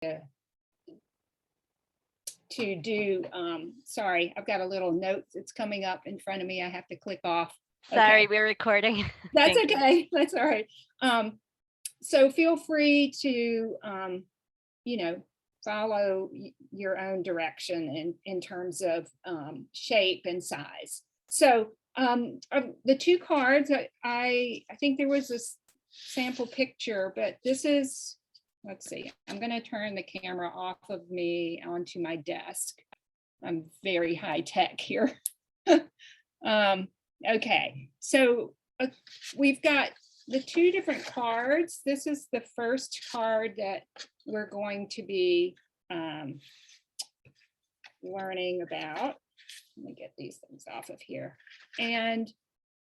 to do, sorry, I've got a little note that's coming up in front of me. I have to click off. Sorry, Okay. we're recording. That's okay. That's all right. So feel free to, you know, follow your own direction in terms of shape and size. So the two cards, I think there was this sample picture, but this is, let's see, I'm going to turn the camera off of me onto my desk. I'm very high tech here. Okay, so we've got the two different cards. This is the first card that we're going to be learning about. Let me get these things off of here. And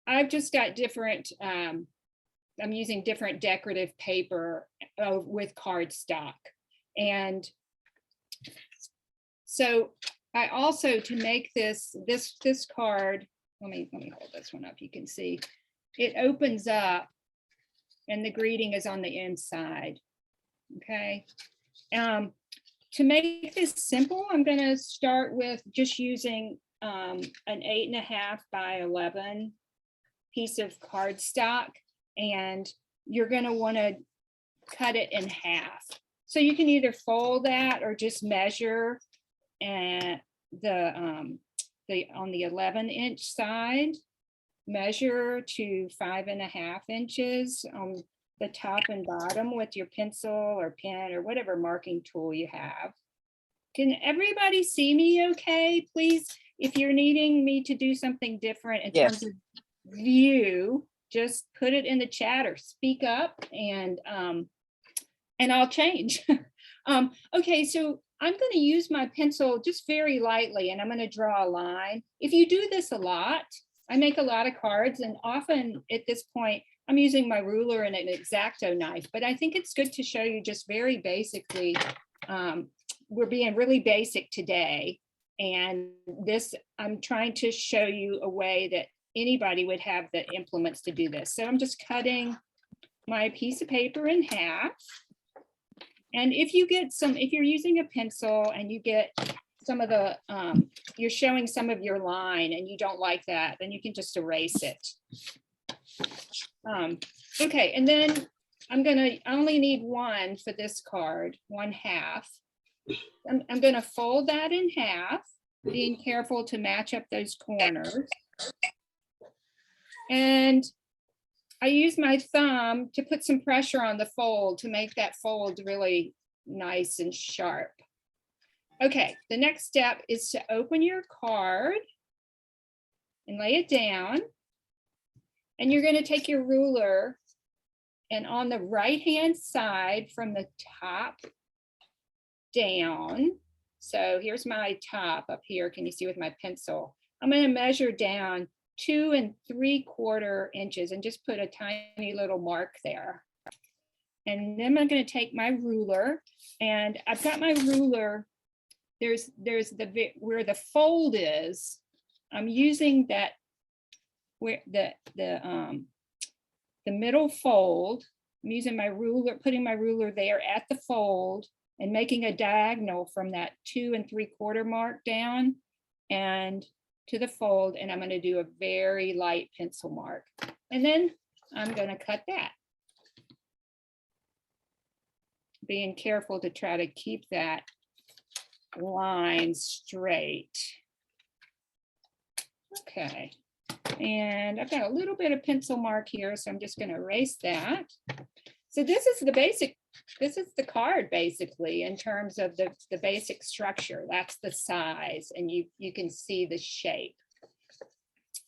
I've just got different, I'm using different decorative paper with cardstock. And so I also, to make this card, let me hold this one up. You can see it opens up and the greeting is on the inside. Okay. To make this simple, I'm going to start with just using an 8.5 by 11 piece of cardstock, and you're going to want to cut it in half. So you can either fold that or just measure and on the 11-inch side, measure to 5.5 inches on the top and bottom with your pencil or pen or whatever marking tool you have. Can everybody see me okay? Please, if you're needing me to do something different in terms of view, just put it in the chat or speak up, and I'll change. Okay, so I'm going to use my pencil just very lightly, and I'm going to draw a line. If you do this a lot, I make a lot of cards, and often at this point, I'm using my ruler and an X-Acto knife, but I think it's good to show you just very basically, we're being really basic today. And this, I'm trying to show you a way that anybody would have the implements to do this. So I'm just cutting my piece of paper in half. And if you get some, if you're using a pencil and you get some of the, you're showing some of your line and you don't like that, then you can just erase it. Okay, and then I only need one for this card, 1/2. I'm gonna fold that in half, being careful to match up those corners. And I use my thumb to put some pressure on the fold to make that fold really nice and sharp. Okay, the next step is to open your card and lay it down. And you're going to take your ruler, and on the right-hand side from the top down, so here's my top up here. Can you see with my pencil? I'm going to measure down 2 3/4 inches and just put a tiny little mark there. And then I'm going to take my ruler, and I've got my ruler. There's where the fold is. I'm using that where the middle fold. I'm using my ruler, putting my ruler there at the fold and making a diagonal from that 2 3/4 mark down and to the fold. And I'm going to do a very light pencil mark. And then I'm going to cut that. Being careful to try to keep that line straight. Okay. And I've got a little bit of pencil mark here, so I'm just going to erase that. So this is the basic, this is the card basically in terms of the basic structure. That's the size, and you can see the shape.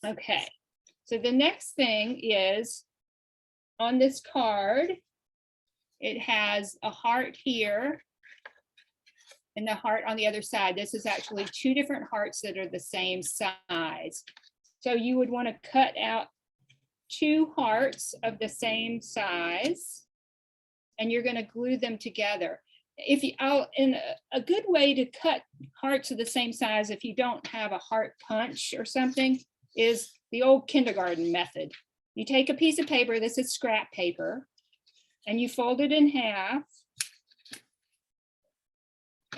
Okay, so the next thing is on this card, it has a heart here and the heart on the other side. This is actually 2 different hearts that are the same size. So you would want to cut out 2 hearts of the same size, and you're going to glue them together. If you, a good way to cut hearts of the same size, if you don't have a heart punch or something, is the old kindergarten method. You take a piece of paper, this is scrap paper, and you fold it in half.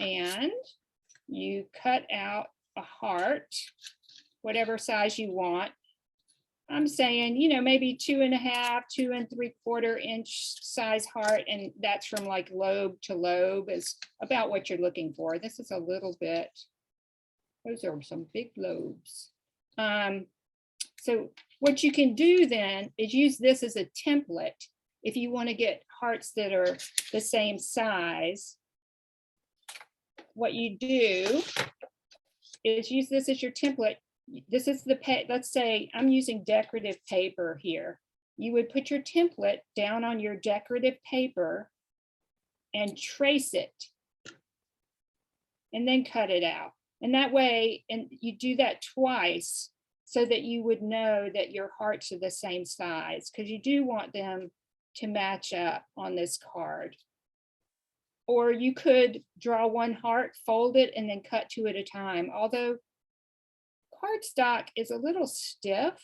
and you cut out a heart, whatever size you want. I'm saying, you know, maybe 2.5, 2 3/4 inch size heart. And that's from like lobe to lobe is about what you're looking for. This is a little bit, those are some big lobes. So what you can do then is use this as a template. If you want to get hearts that are the same size, what you do is use this as your template. This is the, let's say I'm using decorative paper here. You would put your template down on your decorative paper and trace it and then cut it out. And that way, and you do that twice so that you would know that your hearts are the same size, because you do want them to match up on this card. Or you could draw one heart, fold it, and then cut 2 at a time. Although cardstock is a little stiff,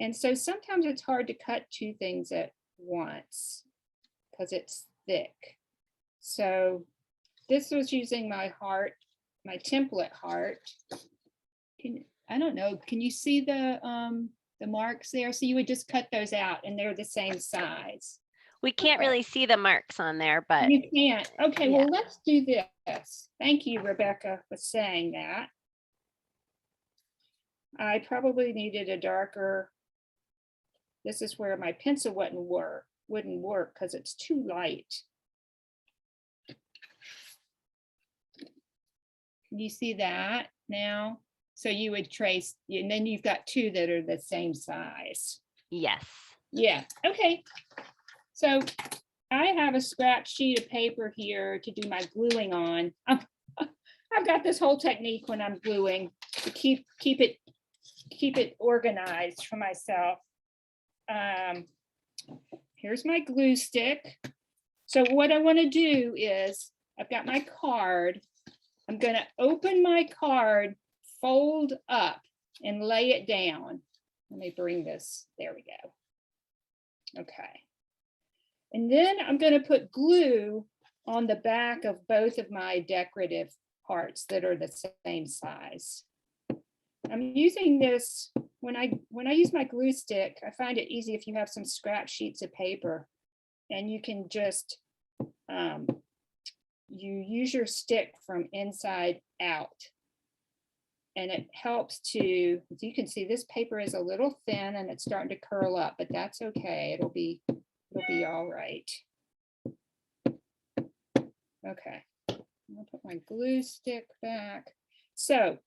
and so sometimes it's hard to cut 2 things at once because it's thick. So this was using my heart, my template heart. I don't know, can you see the marks there? So you would just cut those out and they're the same size. We can't really see the marks on there, but you can't. Okay, yeah. well, let's do this. Thank you, Rebecca, for saying that. I probably needed a darker. This is where my pencil wouldn't work because it's too light. Can you see that now? So you would trace, and then you've got 2 that are the same size. Yes. Yeah, okay. So I have a scrap sheet of paper here to do my gluing on. I've got this whole technique when I'm gluing to keep it organized for myself. Here's my glue stick. So what I want to do is I've got my card. I'm going to open my card, fold up, and lay it down. Let me bring this. There we go. Okay. And then I'm going to put glue on the back of both of my decorative hearts that are the same size. I'm using this when I use my glue stick. I find it easy if you have some scrap sheets of paper, and you can just you use your stick from inside out, and it helps to, as you can see, this paper is a little thin and it's starting to curl up, but that's okay. It'll be all right. Okay, I'll put my glue stick back. So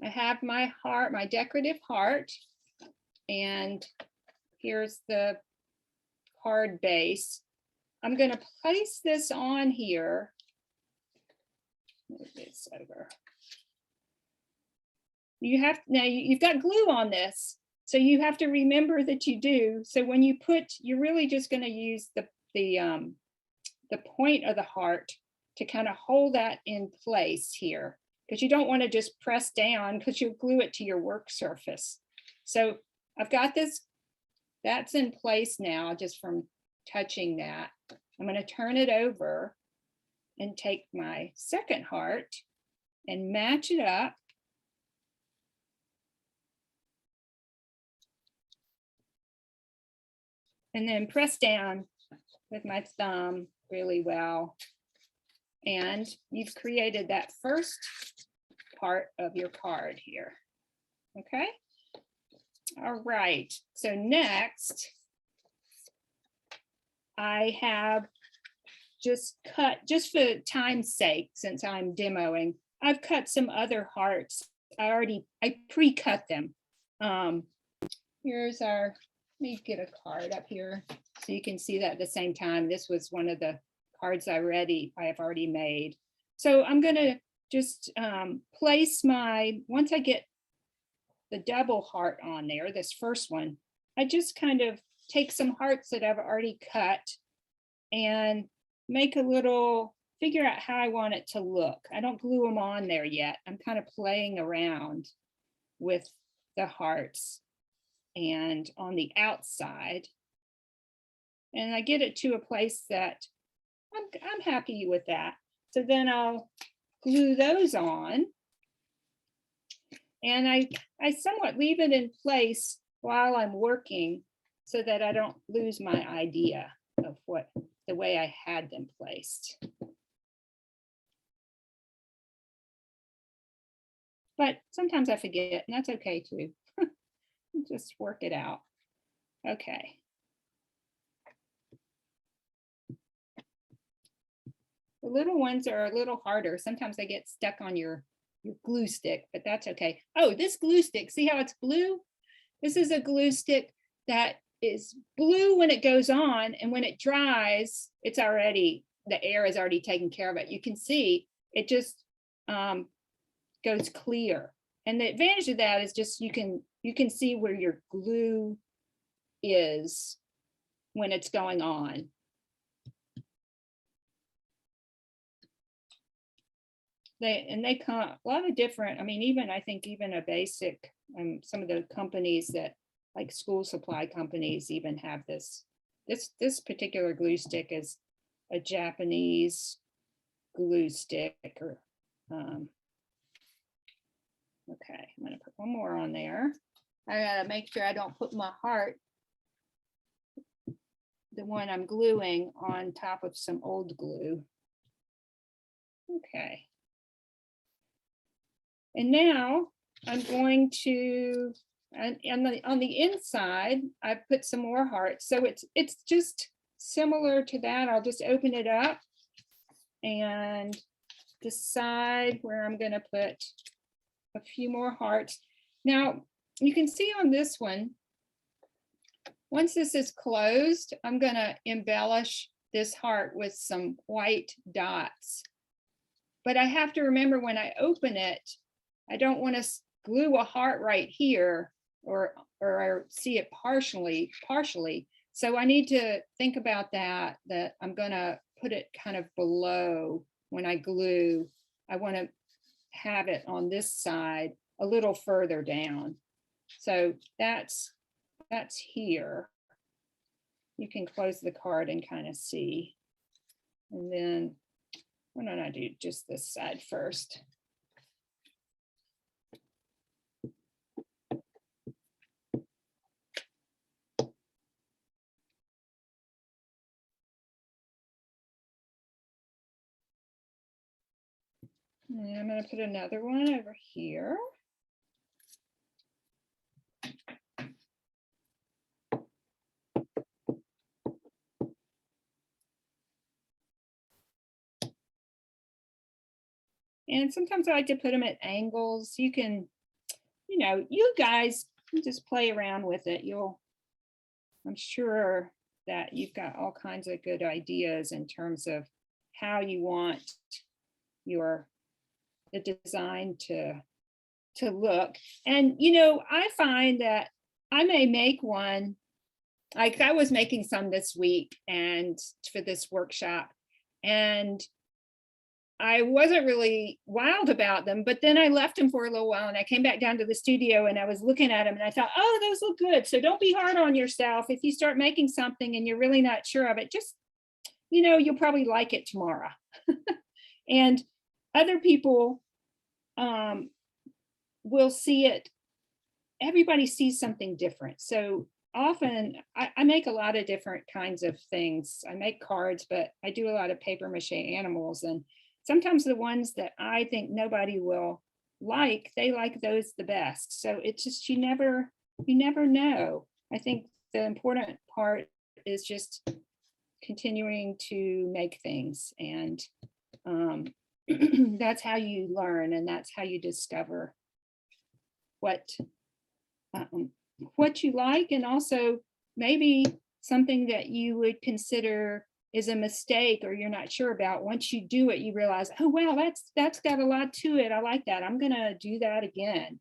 I have my heart, my decorative heart, and here's the card base. I'm going to place this on here. Move this over. You have, now you've got glue on this, so you have to remember that you do. So when you put, you're really just going to use the point of the heart to kind of hold that in place here, because you don't want to just press down because you'll glue it to your work surface. So I've got this, that's in place now just from touching that. I'm going to turn it over and take my second heart and match it up. And then press down with my thumb really well. And you've created that first part of your card here. Okay. All right. So next, I have just cut, just for time's sake, since I'm demoing, I've cut some other hearts. I pre-cut them. Here's our, let me get a card up here so you can see that at the same time. This was one of the cards I have already made. So I'm going to just place my, once I get the double heart on there, this first one, I just kind of take some hearts that I've already cut and make a little, figure out how I want it to look. I don't glue them on there yet. I'm kind of playing around with the hearts and on the outside. And I get it to a place that I'm happy with that. So then I'll glue those on. And I somewhat leave it in place while I'm working so that I don't lose my idea of the way I had them placed. But sometimes I forget, and that's okay too. Just work it out. Okay. The little ones are a little harder. Sometimes they get stuck on your glue stick, but that's okay. Oh, this glue stick, see how it's blue? This is a glue stick that is blue when it goes on, and when it dries, it's already, the air is already taken care of it. You can see it just goes clear. And the advantage of that is just you can see where your glue is when it's going on. They come a lot of different, I mean, even I think even a basic, some of the companies that like school supply companies even have this particular glue stick is a Japanese glue stick. Or okay, I'm gonna put one more on there. I gotta make sure I don't put my heart, the one I'm gluing, on top of some old glue. Okay. And now I'm going to, on the inside, I put some more hearts. So it's just similar to that. I'll just open it up and decide where I'm going to put a few more hearts. Now, you can see on this one, once this is closed, I'm going to embellish this heart with some white dots. But I have to remember when I open it, I don't want to glue a heart right here or see it partially. So I need to think about that I'm going to put it kind of below when I glue. I want to have it on this side a little further down. So that's here. You can close the card and kind of see. And then why don't I do just this side first? And I'm going to put another one over here. And sometimes I like to put them at angles. You can, you guys just play around with it. I'm sure that you've got all kinds of good ideas in terms of how you want the design to look. And I find that I may make one, like I was making some this week and for this workshop, and I wasn't really wild about them, but then I left them for a little while and I came back down to the studio and I was looking at them and I thought, oh, those look good. So don't be hard on yourself. If you start making something and you're really not sure of it, just, you'll probably like it tomorrow. And other people will see it. Everybody sees something different. So often I make a lot of different kinds of things. I make cards, but I do a lot of paper mache animals, and sometimes the ones that I think nobody will like, they like those the best. So it's just, you never know. I think the important part is just continuing to make things, and that's how you learn, and that's how you discover what you like, and also maybe something that you would consider is a mistake or you're not sure about. Once you do it, you realize, oh wow, that's got a lot to it. I like that. I'm gonna do that again.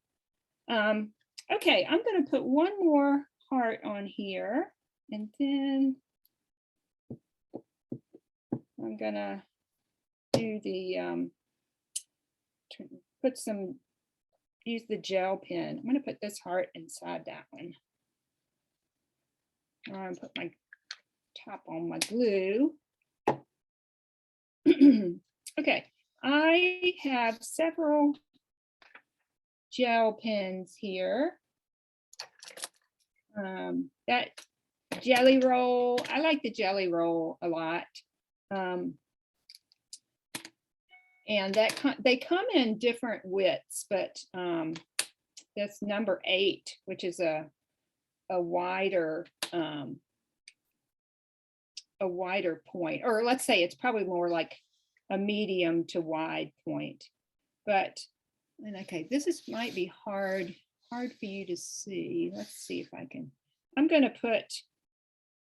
Okay, I'm gonna put one more heart on here, and then I'm gonna do the use the gel pen. I'm gonna put this heart inside that one. I'm gonna put my top on my glue. Okay, I have several gel pens here. That jelly roll, I like the jelly roll a lot. And they come in different widths, but that's number 8, which is a wider point, or let's say it's probably more like a medium to wide point. But, and okay, this might be hard for you to see. Let's see if I can. I'm going to put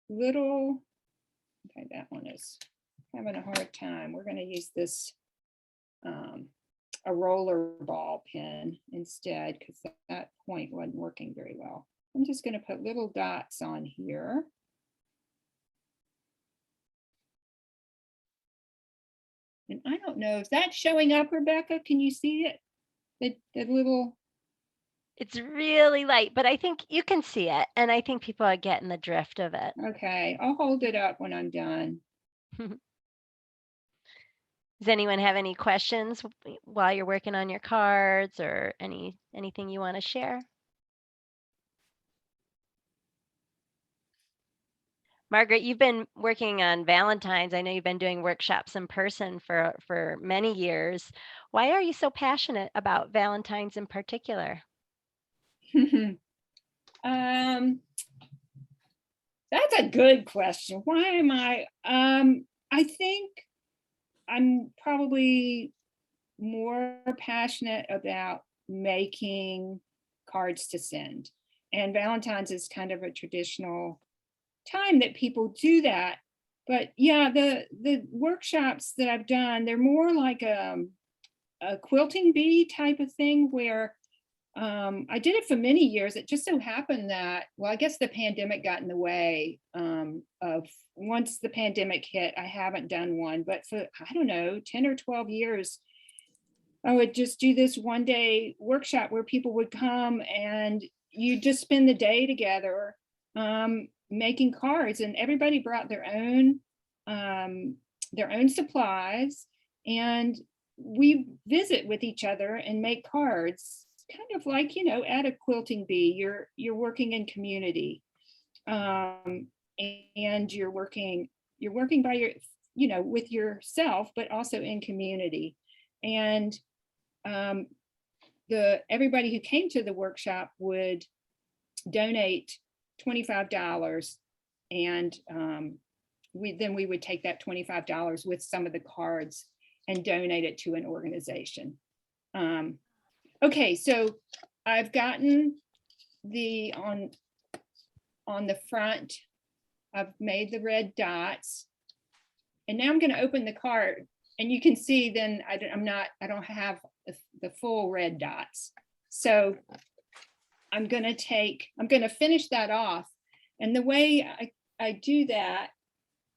little, okay, that one is having a hard time. We're going to use this a roller ball pen instead, because that point wasn't working very well. I'm just going to put little dots on here. And I don't know if that's showing up, Rebecca. Can you see it? The little. It's really light, but I think you can see it. And I think people are getting the drift of it. Okay, I'll hold it up when I'm done. Does anyone have any questions while you're working on your cards, or anything you want to share? Margaret, you've been working on Valentine's. I know you've been doing workshops in person for many years. Why are you so passionate about Valentine's in particular? That's a good question. Why am I? I think I'm probably more passionate about making cards to send. And Valentine's is kind of a traditional time that people do that. But yeah, the workshops that I've done, they're more like a quilting bee type of thing, where I did it for many years. It just so happened that, well, I guess the pandemic got in the way of, once the pandemic hit, I haven't done one, but for, I don't know, 10 or 12 years, I would just do this one day workshop where people would come and you just spend the day together making cards, and everybody brought their own supplies, and we visit with each other and make cards, kind of like, you know, at a quilting bee, you're working in community, and you're working by your, you know, with yourself, but also in community. And everybody who came to the workshop would donate $25, and we would take that $25 with some of the cards and donate it to an organization. Okay, so I've gotten the on the front, I've made the red dots, and now I'm going to open the card, and you can see then I don't have the full red dots. So I'm going to finish that off. And the way I do that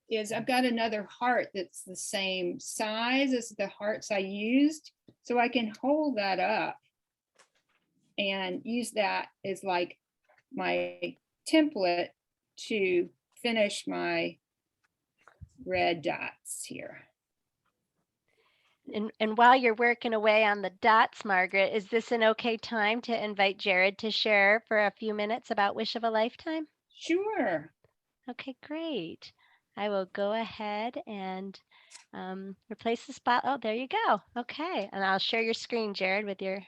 is I've got another heart that's the same size as the hearts I used. So I can hold that up and use that as like my template to finish my red dots here. And while you're working away on the dots, Margaret, is this an okay time to invite Jared to share for a few minutes about Wish of a Lifetime? Sure. Okay, great. I will go ahead and replace the spot. Oh, there you go. Okay, and I'll share your screen, Jared, with your.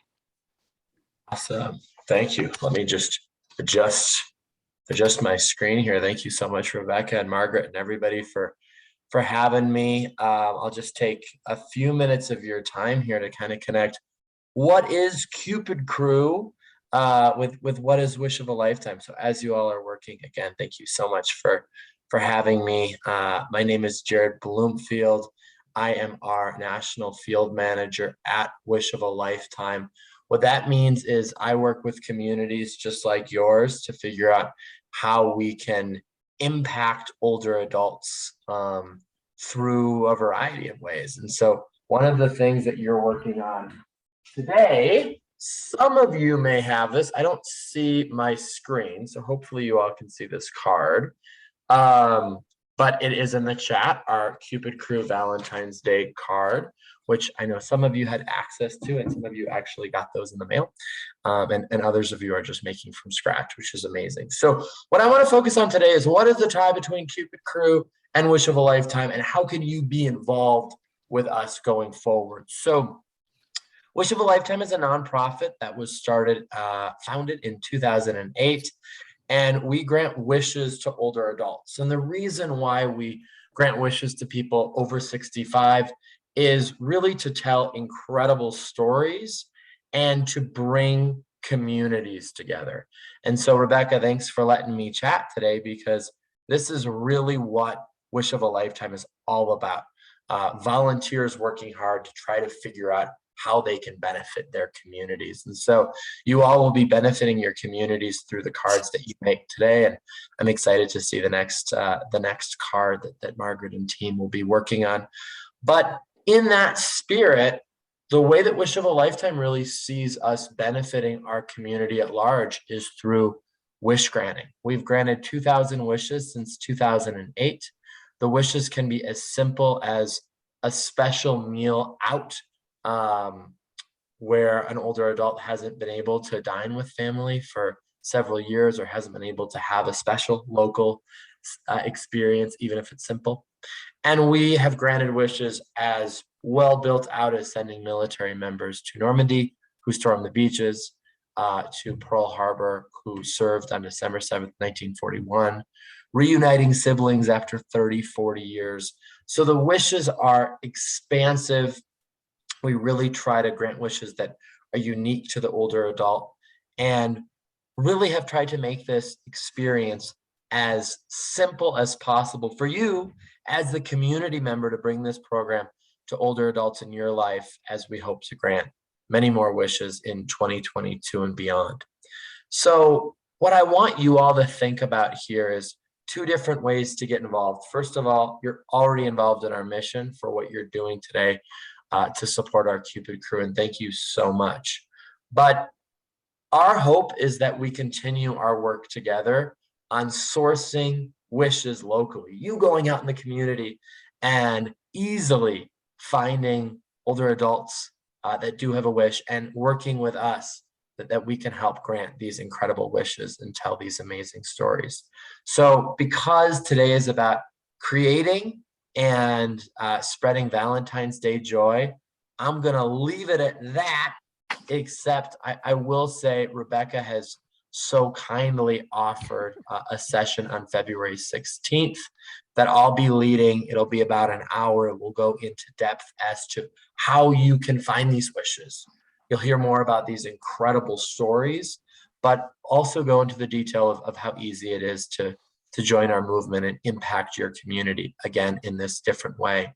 Awesome. Thank you. Let me just adjust my screen here. Thank you so much, Rebecca and Margaret and everybody for having me. I'll just take a few minutes of your time here to kind of connect what is Cupid Crew with what is Wish of a Lifetime. So as you all are working, again, thank you so much for having me. My name is Jared Bloomfield. I am our National Field Manager at Wish of a Lifetime. What that means is I work with communities just like yours to figure out how we can impact older adults through a variety of ways. And so one of the things that you're working on today, some of you may have this. I don't see my screen, so hopefully you all can see this card. but it is in the chat, our Cupid Crew Valentine's Day card, which I know some of you had access to, and some of you actually got those in the mail. And others of you are just making from scratch, which is amazing. So what I want to focus on today is, what is the tie between Cupid Crew and Wish of a Lifetime, and how can you be involved with us going forward? So Wish of a Lifetime is a nonprofit that was founded in 2008, and we grant wishes to older adults. And the reason why we grant wishes to people over 65 is really to tell incredible stories and to bring communities together. And so, Rebecca, thanks for letting me chat today, because this is really what Wish of a Lifetime is all about. Volunteers working hard to try to figure out how they can benefit their communities. And so you all will be benefiting your communities through the cards that you make today. And I'm excited to see the next card that Margaret and team will be working on. But in that spirit, the way that Wish of a Lifetime really sees us benefiting our community at large is through wish granting. We've granted 2,000 wishes since 2008. The wishes can be as simple as a special meal out, where an older adult hasn't been able to dine with family for several years, or hasn't been able to have a special local experience, even if it's simple. And we have granted wishes as well built out as sending military members to Normandy, who stormed the beaches, to Pearl Harbor, who served on December 7th, 1941, reuniting siblings after 30, 40 years. So the wishes are expansive. We really try to grant wishes that are unique to the older adult, and really have tried to make this experience as simple as possible for you as the community member to bring this program to older adults in your life, as we hope to grant many more wishes in 2022 and beyond. So what I want you all to think about here is two different ways to get involved. First of all, you're already involved in our mission for what you're doing today to support our Cupid Crew, and thank you so much. But our hope is that we continue our work together on sourcing wishes locally. You going out in the community and easily finding older adults that do have a wish, and working with us that we can help grant these incredible wishes and tell these amazing stories. So because today is about creating and spreading Valentine's Day joy, I'm gonna leave it at that, except I will say Rebecca has so kindly offered a session on February 16th that I'll be leading. It'll be about an hour. It will go into depth as to how you can find these wishes. You'll hear more about these incredible stories, but also go into the detail of how easy it is to join our movement and impact your community, again, in this different way.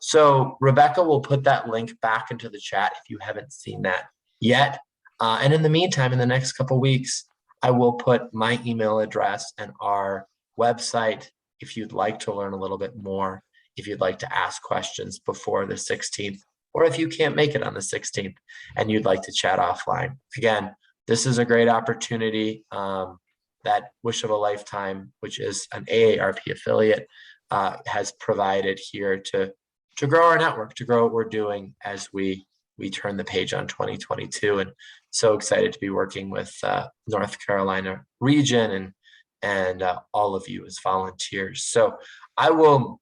So Rebecca will put that link back into the chat if you haven't seen that yet. And in the meantime, in the next couple of weeks, I will put my email address and our website if you'd like to learn a little bit more, if you'd like to ask questions before the 16th, or if you can't make it on the 16th and you'd like to chat offline. Again, this is a great opportunity that Wish of a Lifetime, which is an AARP affiliate, has provided here to grow our network, to grow what we're doing as we turn the page on 2022. And so excited to be working with North Carolina region and all of you as volunteers. So I will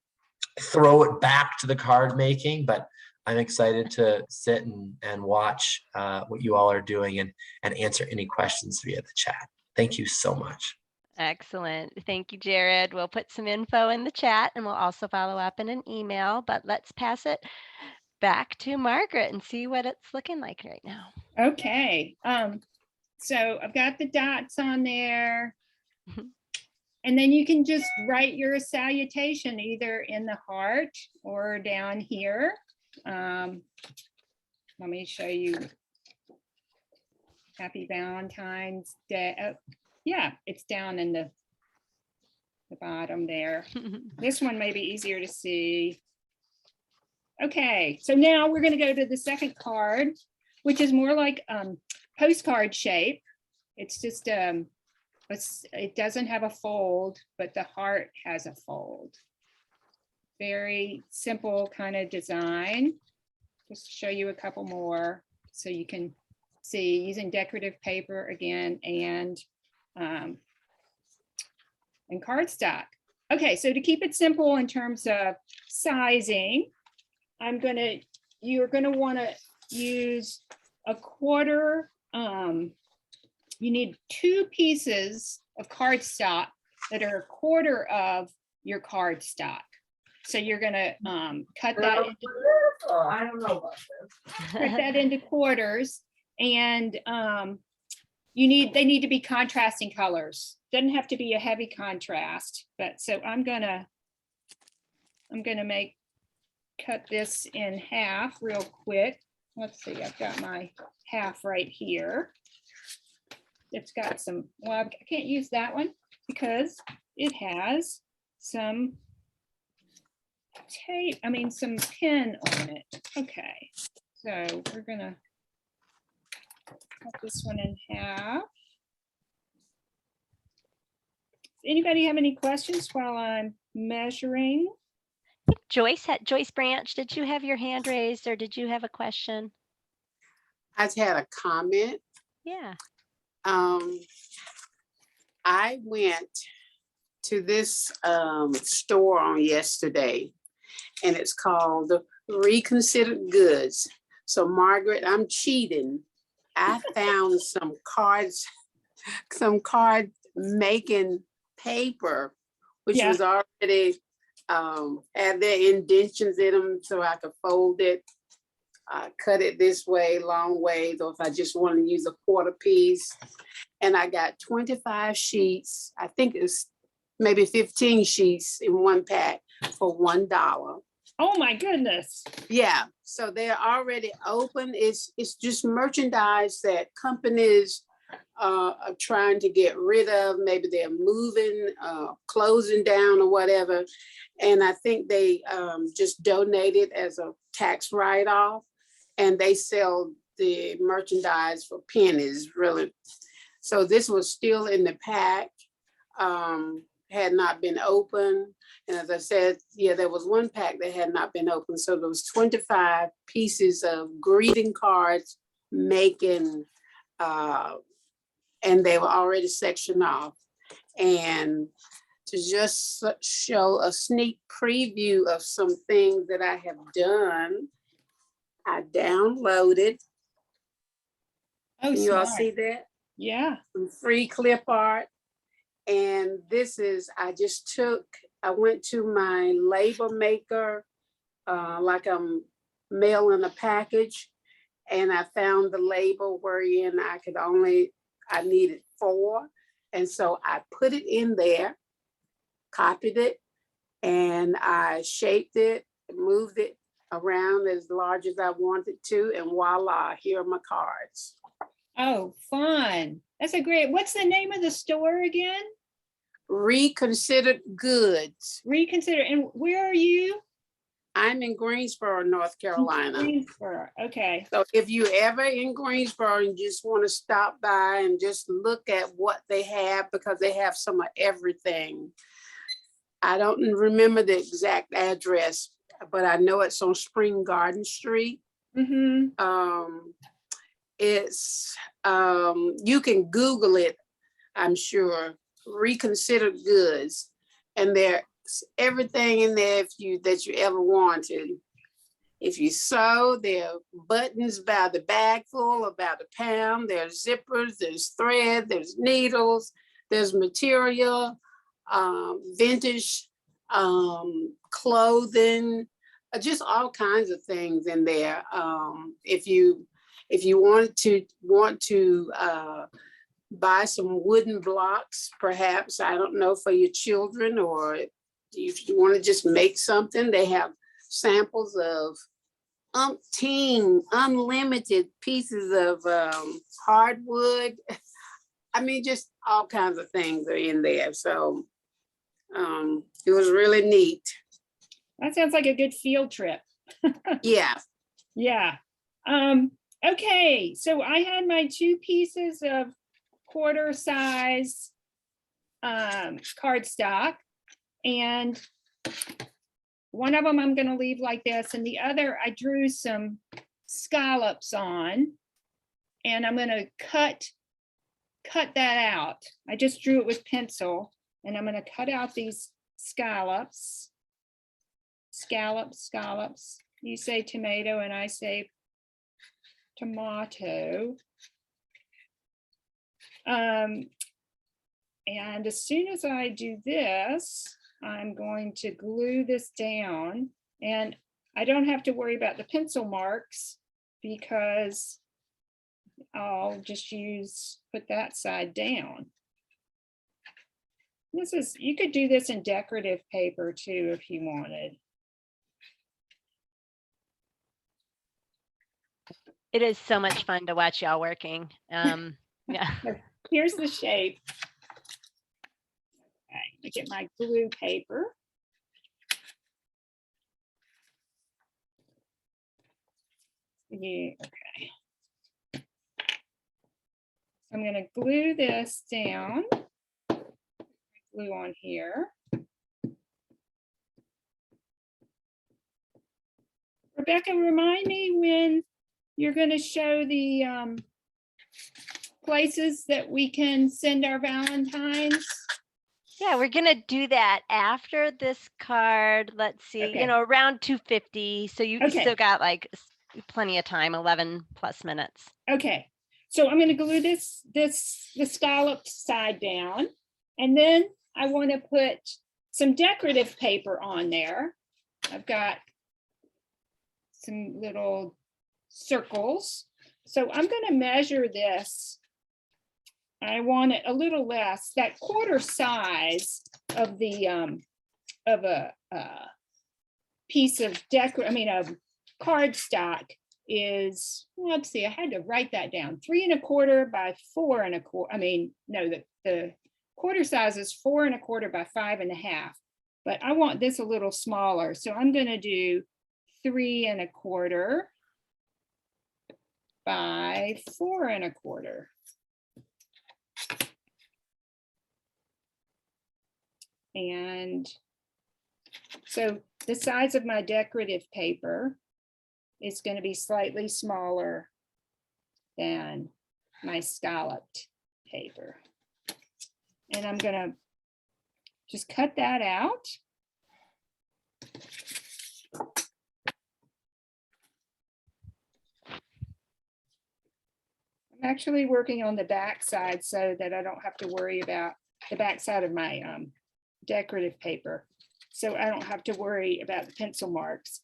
throw it back to the card making, but I'm excited to sit and watch what you all are doing and answer any questions via the chat. Thank you so much. Excellent. Thank you, Jared. We'll put some info in the chat, and we'll also follow up in an email, but let's pass it back to Margaret and see what it's looking like right now. Okay. So I've got the dots on there. And then you can just write your salutation either in the heart or down here. Let me show you. Happy Valentine's Day. Oh, yeah, it's down in the bottom there. This one may be easier to see. Okay, so now we're going to go to the second card, which is more like postcard shape. It's just it doesn't have a fold, but the heart has a fold. very simple kind of design. Just to show you a couple more so you can see, using decorative paper again and cardstock. Okay, so to keep it simple in terms of sizing, you're gonna want to use a quarter. You need 2 pieces of cardstock that are a quarter of your cardstock. So you're gonna cut that into, I don't know about this. cut that into quarters, and they need to be contrasting colors. Doesn't have to be a heavy contrast, but so I'm gonna cut this in half real quick. Let's see, I've got my half right here. It's got some, well, I can't use that one because it has some tape, some pin on it. Okay, so we're gonna cut this one in half. Does anybody have any questions while I'm measuring? Joyce Branch, did you have your hand raised or did you have a question? I had a comment. Yeah. I went to this store on yesterday, and it's called Reconsidered Goods. So Margaret, I'm cheating. I found some card making paper, which was already had their indentions in them, so I could fold it, cut it this way, long way, or if I just want to use a quarter piece. And I got 25 sheets. I think it's maybe 15 sheets in one pack for $1. Oh my goodness. Yeah, so they're already open. It's just merchandise that companies are trying to get rid of. Maybe they're moving, closing down or whatever. And I think they just donate it as a tax write-off, and they sell the merchandise for pennies, really. So this was still in the pack, had not been open. And as I said, yeah, there was one pack that had not been open. So there was 25 pieces of greeting cards making, and they were already sectioned off. And to just show a sneak preview of some things that I have done, I downloaded. Oh, Can you all smart. see that? Yeah. Some free clip art. And this is, I went to my label maker, like I'm mailing a package, and I found the label wherein I needed 4. And so I put it in there, copied it, and I shaped it, moved it around as large as I wanted to, and voila, here are my cards. Oh, fun. That's a great, what's the name of the store again? Reconsidered Goods. Reconsider. And where are you? I'm in Greensboro, North Carolina. Greensboro. Okay. So if you ever in Greensboro and just want to stop by and just look at what they have, because they have some of everything. I don't remember the exact address, but I know it's on Spring Garden Street. Mm-hmm. It's you can Google it, I'm sure. Reconsidered Goods, and there's everything in there that you ever wanted. If you sew, there are buttons by the bagful, about a pound. There's zippers, there's thread, there's needles, there's material, vintage clothing, just all kinds of things in there. If you want to buy some wooden blocks, perhaps, I don't know, for your children, or if you want to just make something, they have samples of unlimited pieces of hardwood. I mean, just all kinds of things are in there. So it was really neat. That sounds like a good field trip. Yeah. Yeah. Okay, so I had my 2 pieces of quarter size cardstock, and One of them I'm going to leave like this, and the other I drew some scallops on, and I'm going to cut that out. I just drew it with pencil, and I'm going to cut out these scallops. Scallops. You say tomato and I say tomato. And as soon as I do this, I'm going to glue this down, and I don't have to worry about the pencil marks because I'll just put that side down. You could do this in decorative paper too if you wanted. It is so much fun to watch y'all working. Yeah. Here's the shape. Okay, let me get my glue paper. Yeah, okay. I'm going to glue this down. Glue on here. Rebecca, remind me when you're going to show the places that we can send our Valentines. Yeah, we're gonna do that after this card. Let's see, Okay. around 2:50. So you Okay. still got like plenty of time, 11 plus minutes. Okay, so I'm going to glue the scalloped side down, and then I want to put some decorative paper on there. I've got some little circles, so I'm going to measure this. I want it a little less, that quarter size of the of a piece of of cardstock is, let's see, I had to write that down, 3 1/4 by 4 1/4. No, the quarter size is 4 1/4 by 5 1/2, but I want this a little smaller, so I'm going to do 3 1/4 by 4 1/4. And so the size of my decorative paper is going to be slightly smaller than my scalloped paper. And I'm going to just cut that out. I'm actually working on the back side so that I don't have to worry about the back side of my decorative paper. So I don't have to worry about the pencil marks.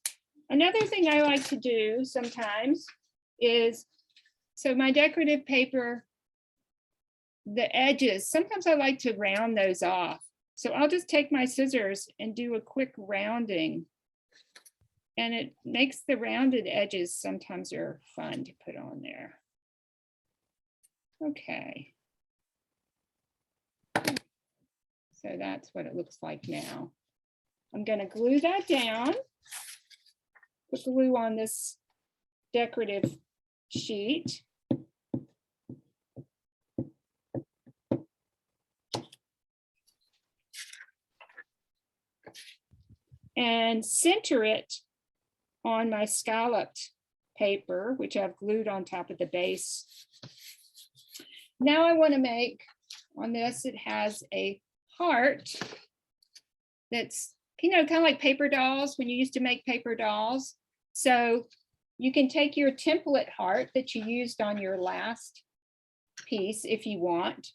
Another thing I like to do sometimes is, so my decorative paper, the edges, sometimes I like to round those off. So I'll just take my scissors and do a quick rounding. And it makes the rounded edges, sometimes they're fun to put on there. Okay. So that's what it looks like now. I'm going to glue that down. Put glue on this decorative sheet. And center it on my scalloped paper, which I've glued on top of the base. Now I want to make, on this, it has a heart that's, kind of like paper dolls, when you used to make paper dolls. So you can take your template heart that you used on your last piece if you want,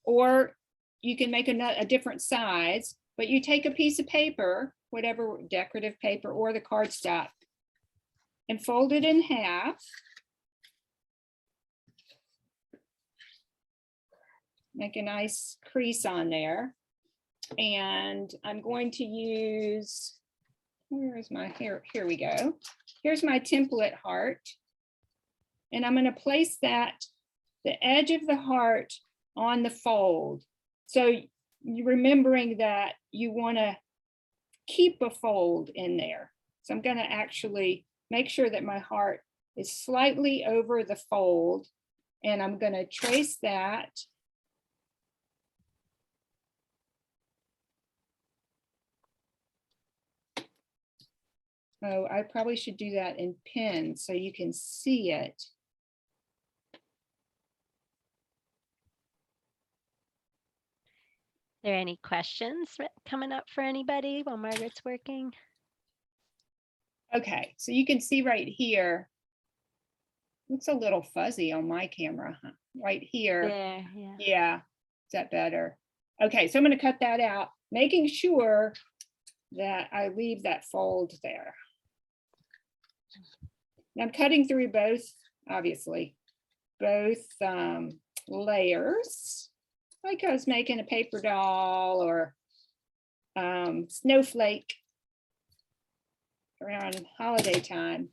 or you can make a different size, but you take a piece of paper, whatever decorative paper or the cardstock, and fold it in half. Make a nice crease on there. And I'm going to use, where is my, here we go. Here's my template heart. And I'm going to place that, the edge of the heart on the fold. So you're remembering that you want to keep a fold in there. So I'm going to actually make sure that my heart is slightly over the fold. And I'm going to trace that. Oh, I probably should do that in pen so you can see it. There any questions coming up for anybody while Margaret's working? Okay, so you can see right here. Looks a little fuzzy on my camera, huh? Right here. There, yeah. Yeah, is that better? Okay, so I'm going to cut that out, making sure that I leave that fold there. Now I'm cutting through both, obviously, both layers, like I was making a paper doll or snowflake around holiday time.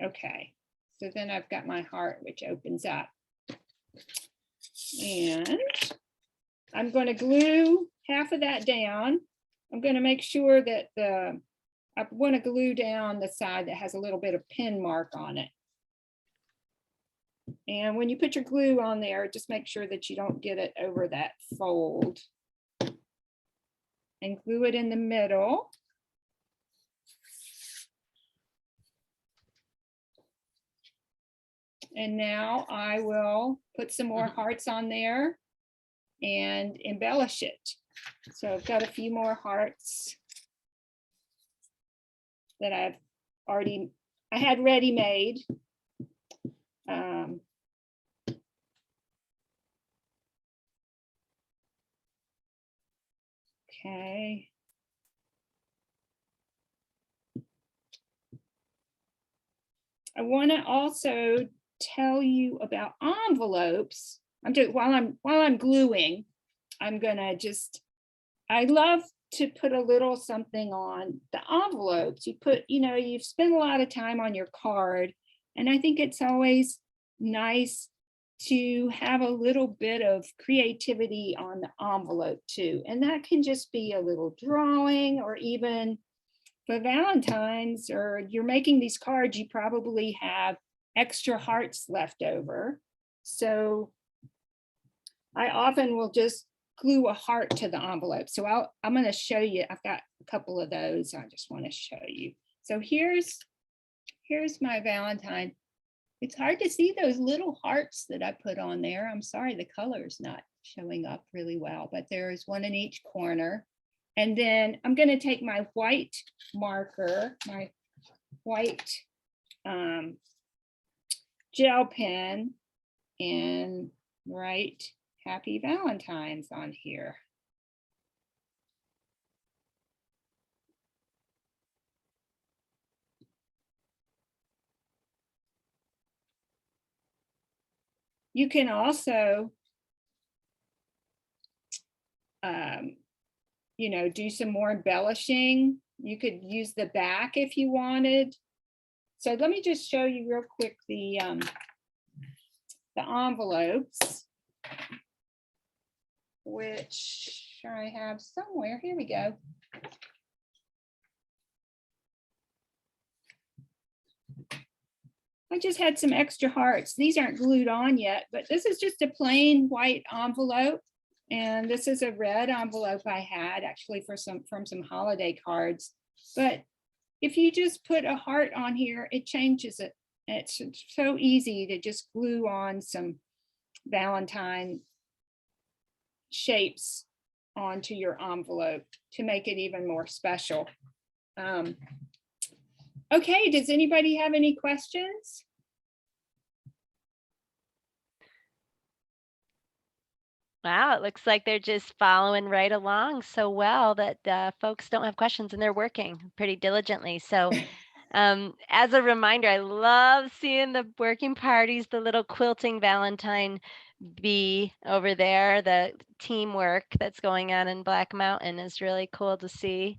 Okay, so then I've got my heart, which opens up. And I'm going to glue half of that down. I'm going to make sure that I want to glue down the side that has a little bit of pin mark on it. And when you put your glue on there, just make sure that you don't get it over that fold. And glue it in the middle. And now I will put some more hearts on there and embellish it. So I've got a few more hearts that I had ready made. Okay. I want to also tell you about envelopes. While I'm gluing, I'm gonna I love to put a little something on the envelopes. You've spent a lot of time on your card, and I think it's always nice to have a little bit of creativity on the envelope too. And that can just be a little drawing, or even for Valentine's, or you're making these cards, you probably have extra hearts left over. So I often will just glue a heart to the envelope. So I'm going to show you. I've got a couple of those. I just want to show you. So here's my Valentine. It's hard to see those little hearts that I put on there. I'm sorry, the color is not showing up really well, but there's one in each corner. And then I'm going to take my white marker, my white gel pen, and write Happy Valentine's on here. You can also, do some more embellishing. You could use the back if you wanted. So let me just show you real quick the envelopes, which I have somewhere. Here we go. I just had some extra hearts. These aren't glued on yet, but this is just a plain white envelope. And this is a red envelope I had actually from some holiday cards. But if you just put a heart on here, it changes it. It's so easy to just glue on some Valentine shapes onto your envelope to make it even more special. Okay, does anybody have any questions? Wow, it looks like they're just following right along so well that folks don't have questions and they're working pretty diligently. So as a reminder, I love seeing the working parties, the little quilting Valentine bee over there. The teamwork that's going on in Black Mountain is really cool to see.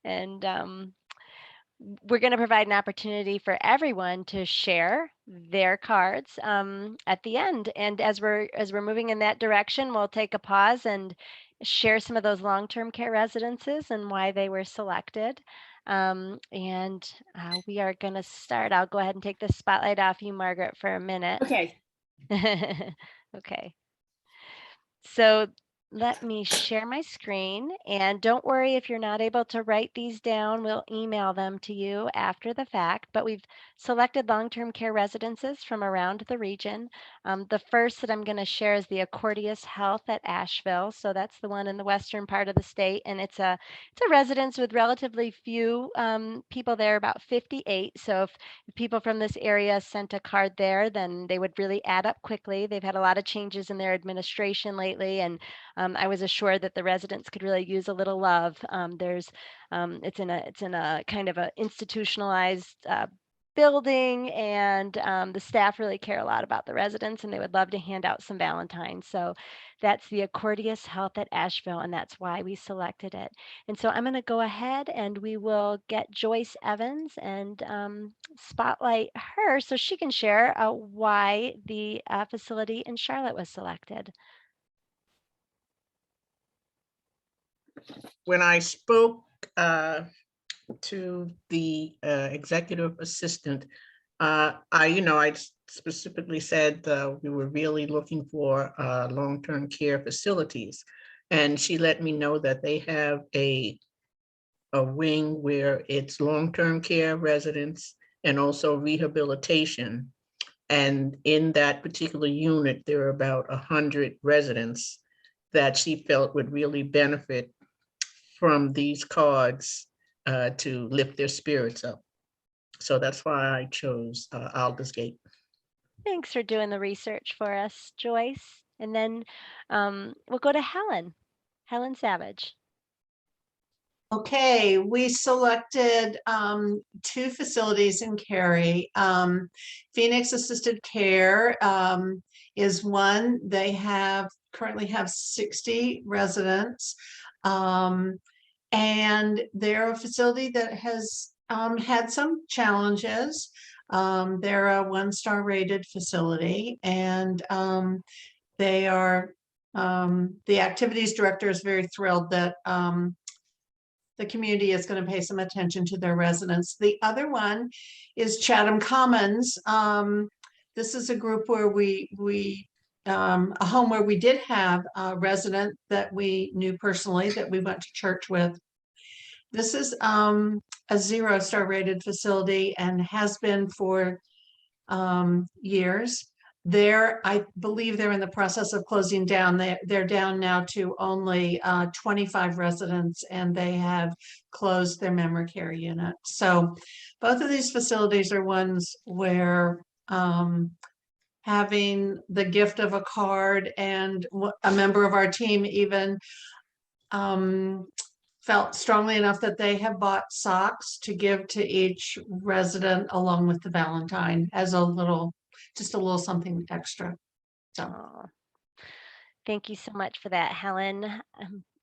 And we're going to provide an opportunity for everyone to share their cards at the end. And as we're moving in that direction, we'll take a pause and share some of those long-term care residences and why they were selected. And we are going to start. I'll go ahead and take the spotlight off you, Margaret, for a minute. Okay. Okay. So let me share my screen, and don't worry if you're not able to write these down, we'll email them to you after the fact, but we've selected long-term care residences from around the region. The first that I'm going to share is the Accordius Health at Asheville. So that's the one in the western part of the state, and it's a residence with relatively few people there, about 58. So if people from this area sent a card there, then they would really add up quickly. They've had a lot of changes in their administration lately, and I was assured that the residents could really use a little love. It's in a kind of a institutionalized building, and the staff really care a lot about the residents, and they would love to hand out some Valentines. So that's the Accordius Health at Asheville, and that's why we selected it. And so I'm going to go ahead and we will get Joyce Evans and spotlight her so she can share why the facility in Charlotte was selected. When I spoke to the executive assistant, I specifically said we were really looking for long-term care facilities, and she let me know that they have a wing where it's long-term care residents and also rehabilitation. And in that particular unit, there are about 100 residents that she felt would really benefit from these cards to lift their spirits up. So that's why I chose Aldersgate. Thanks for doing the research for us, Joyce. And then we'll go to Helen Savage. Okay, we selected 2 facilities in Cary. Phoenix Assisted Care is one. They currently have 60 residents. And they're a facility that has had some challenges. They're a 1-star rated facility, and they are, the activities director is very thrilled that the community is going to pay some attention to their residents. The other one is Chatham Commons. This is a group where a home where we did have a resident that we knew personally, that we went to church with. This is a 0-star rated facility and has been for years. I believe they're in the process of closing down. They're down now to only 25 residents, and they have closed their memory care unit. So both of these facilities are ones where having the gift of a card, and a member of our team even felt strongly enough that they have bought socks to give to each resident along with the Valentine as just a little something extra. So thank you so much for that, Helen.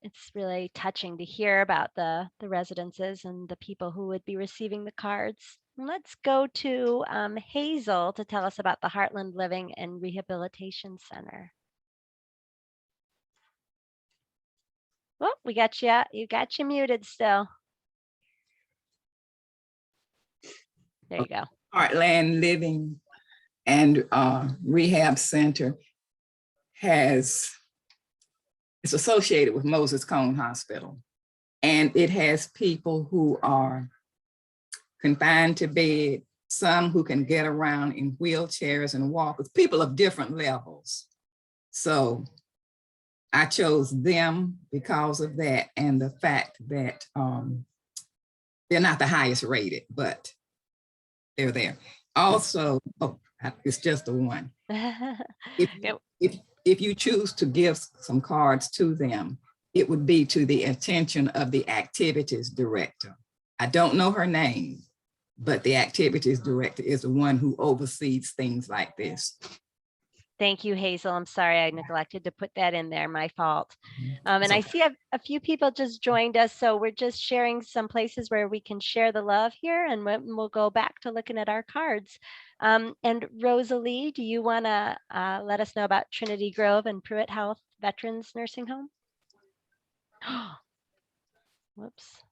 It's really touching to hear about the residences and the people who would be receiving the cards. Let's go to Hazel to tell us about the Heartland Living and Rehabilitation Center. Oh, we got you. You got you muted still. There you go. Heartland Living and Rehab Center is associated with Moses Cone Hospital, and it has people who are confined to bed, some who can get around in wheelchairs and walkers, people of different levels. So I chose them because of that, and the fact that they're not the highest rated, but they're there. Also, it's just the one. If you choose to give some cards to them, it would be to the attention of the activities director. I don't know her name, but the activities director is the one who oversees things like this. Thank you, Hazel. I'm sorry I neglected to put that in there, my fault. And I see a few people just joined us, so we're just sharing some places where we can share the love here, and we'll go back to looking at our cards. And Rosalie, do you want to let us know about Trinity Grove and Pruitt Health Veterans Nursing Home? Whoops.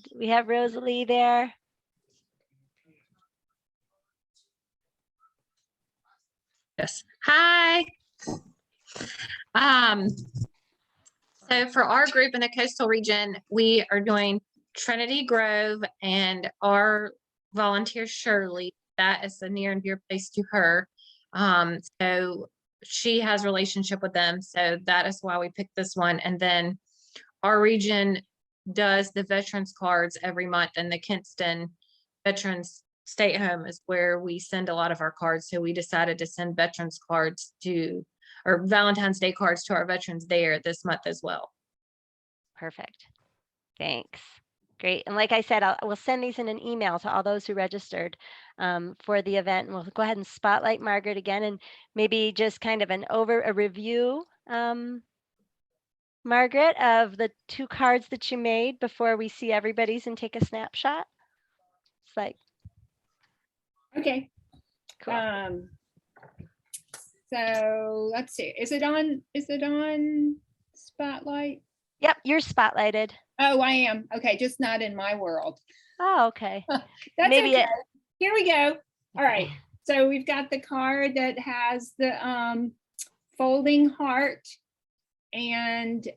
Do we have Rosalie there? Yes. Hi. So for our group in the coastal region, we are doing Trinity Grove, and our volunteer Shirley, that is a near and dear place to her. So she has relationship with them. So that is why we picked this one. And then our region does the veterans cards every month, and the Kinston Veterans State Home is where we send a lot of our cards. So we decided to send veterans cards to, or Valentine's Day cards to our veterans there this month as well. Perfect. Thanks. Great. And like I said, we'll send these in an email to all those who registered for the event. And we'll go ahead and spotlight Margaret again, and maybe just kind of a review, Margaret, of the 2 cards that you made before we see everybody's and take a snapshot. It's like, Okay. cool. So let's see. Is it on Spotlight? Yep, you're spotlighted. Oh, I am. Okay, just not in my world. Oh, okay. That's Maybe okay. Here we go. All right. So we've got the card that has the folding heart, and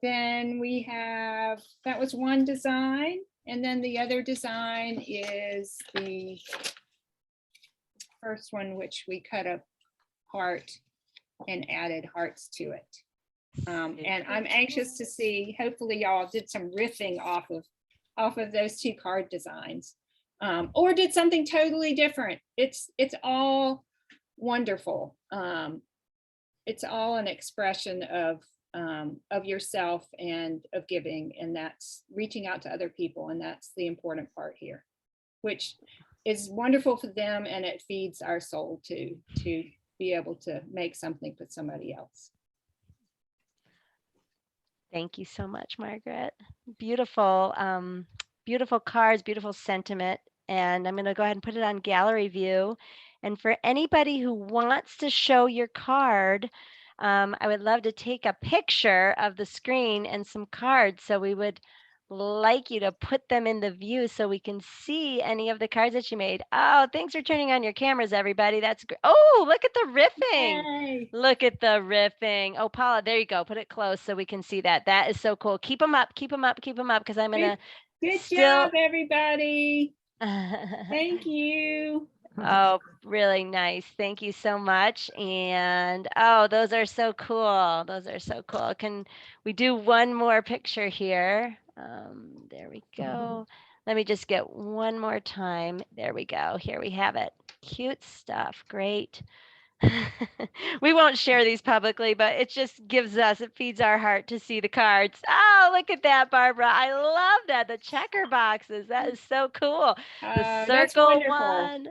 then we have, that was one design, and then the other design is the first one, which we cut a heart and added hearts to it. And I'm anxious to see, hopefully y'all did some riffing off of those 2 card designs, or did something totally different. It's all wonderful. It's all an expression of yourself and of giving, and that's reaching out to other people. And that's the important part here, which is wonderful for them. And it feeds our soul to be able to make something for somebody else. Thank you so much, Margaret. Beautiful, beautiful cards, beautiful sentiment. And I'm going to go ahead and put it on gallery view. And for anybody who wants to show your card, I would love to take a picture of the screen and some cards. So we would like you to put them in the view so we can see any of the cards that you made. Oh, thanks for turning on your cameras, everybody. That's great. Oh, look at the riffing. Yay. Look at the riffing. Oh, Paula, there you go. Put it close so we can see that. That is so cool. Keep them up, keep them up, keep them up, because I'm going to Good still... job, everybody. Thank you. Oh, really nice. Thank you so much. And oh, those are so cool. Those are so cool. Can we do one more picture here? There we go. Let me just get one more time. There we go. Here we have it. Cute stuff. Great. We won't share these publicly, but it just gives us, it feeds our heart to see the cards. Oh, look at that, Barbara. I love that. The checker boxes. That is so cool. The That's circle wonderful. one.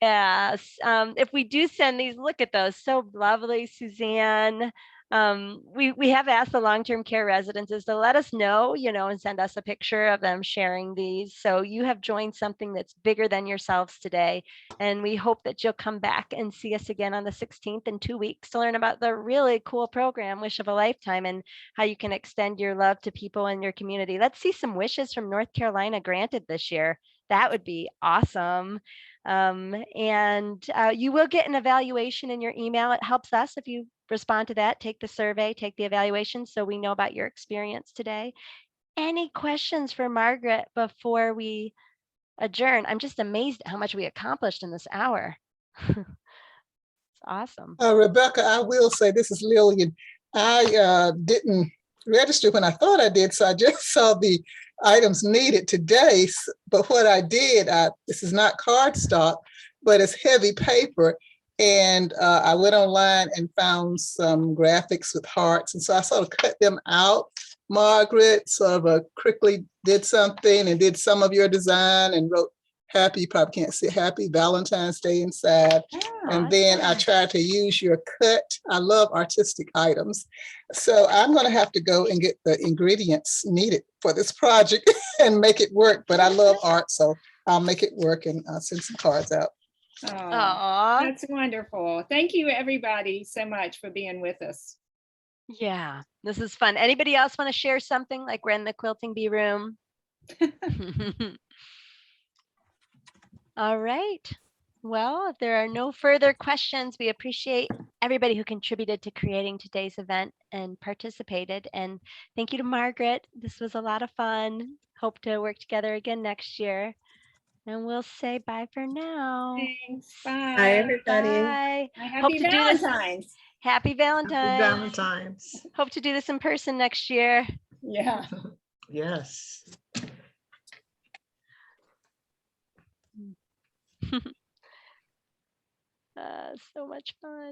Yes. If we do send these, look at those. So lovely, Suzanne. We have asked the long-term care residences to let us know, and send us a picture of them sharing these. So you have joined something that's bigger than yourselves today. And we hope that you'll come back and see us again on the 16th in 2 weeks to learn about the really cool program, Wish of a Lifetime, and how you can extend your love to people in your community. Let's see some wishes from North Carolina granted this year. That would be awesome. And you will get an evaluation in your email. It helps us if you respond to that, take the survey, take the evaluation, so we know about your experience today. Any questions for Margaret before we adjourn? I'm just amazed at how much we accomplished in this hour. It's awesome. Rebecca, I will say, this is Lillian. I didn't register when I thought I did, so I just saw the items needed today. But what I did, this is not cardstock, but it's heavy paper. And I went online and found some graphics with hearts. And so I sort of cut them out. Margaret sort of quickly did something and did some of your design and wrote happy, you probably can't see, happy Valentine's Day inside. And then I tried to use your cut. I love artistic items. So I'm going to have to go and get the ingredients needed for this project and make it work. But I love art, so I'll make it work and send some cards out. Oh, that's wonderful. Thank you, everybody, so much for being with us. Yeah, this is fun. Anybody else want to share something, like we're in the Quilting Bee room? All right. Well, if there are no further questions, we appreciate everybody who contributed to creating today's event and participated. And thank you to Margaret. This was a lot of fun. Hope to work together again next year. And we'll say bye for now. Thanks. Bye, Bye. everybody. Bye. Happy Hope to do this. Valentine's. Happy Valentine's. Valentine's. Hope to do this in person next year. Yeah. Yes. So much fun.